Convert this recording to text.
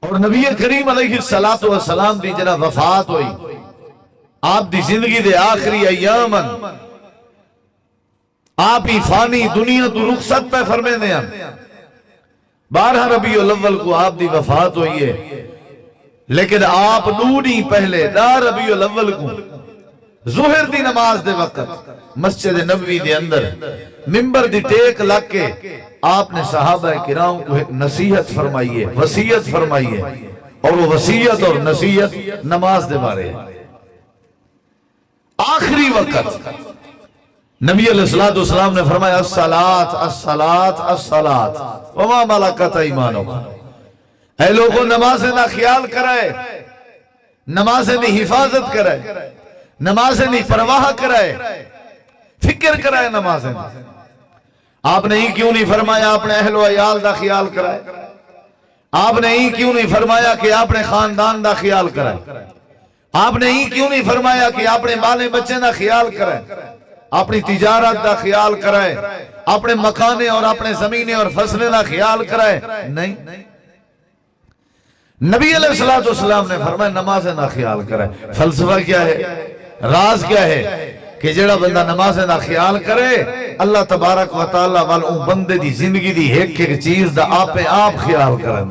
اور نبی کریم علیہ السلام دی جنہ وفات ہوئی، آپ دی زندگی دے آخری ایامن آپ ہی فانی دنیا تو رخصت پہ فرمے دے ہم 12 ربیع الاول کو آپ دی وفات ہوئی ہے، لیکن آپ نونی پہلے 10 ربیع الاول کو ظہر دی نماز دے وقت مسجد نبوی دے اندر ممبر دی ٹیک لگ کے آپ نے صحابہ کرام کو ایک نصیحت فرمائی ہے، وصیت فرمائی ہے، اور وہ وصیت اور نصیحت نماز دے بارے ہے۔ آخری وقت نبی علیہ السلام نے فرمایا الصلاۃ الصلاۃ الصلاۃ وما ملکت ایمانکم، اے لوگوں نمازیں نہ خیال کرائے، نمازیں نہیں حفاظت کرائے، نمازیں نہیں پرواہ کرائے، فکر کرائے نمازیں نہیں۔ آپ نے ہی کیوں نہیں فرمایا اپنے اہل و عیال دا خیال کرائے؟ آپ نے ہی کیوں نہیں فرمایا کہ اپنے خاندان دا خیال کرائے؟ آپ نے ہی کیوں نہیں فرمایا کہ اپنے بالے بچے دا خیال کرائے، اپنی تجارت دا خیال کرائے، اپنے مکانے اور اپنے زمینے اور فصلیں دا خیال کرائے؟ نہیں، نبی علیہ السلام نے فرمایا نمازیں نہ خیال کرائے۔ فلسفہ کیا ہے، راز کیا ہے کہ جڑا بندہ نمازیں نہ خیال کرے اللہ تبارک و تعالیٰ والوں بندے دی زندگی دی ایک ایک چیز دا آپ خیال کریں۔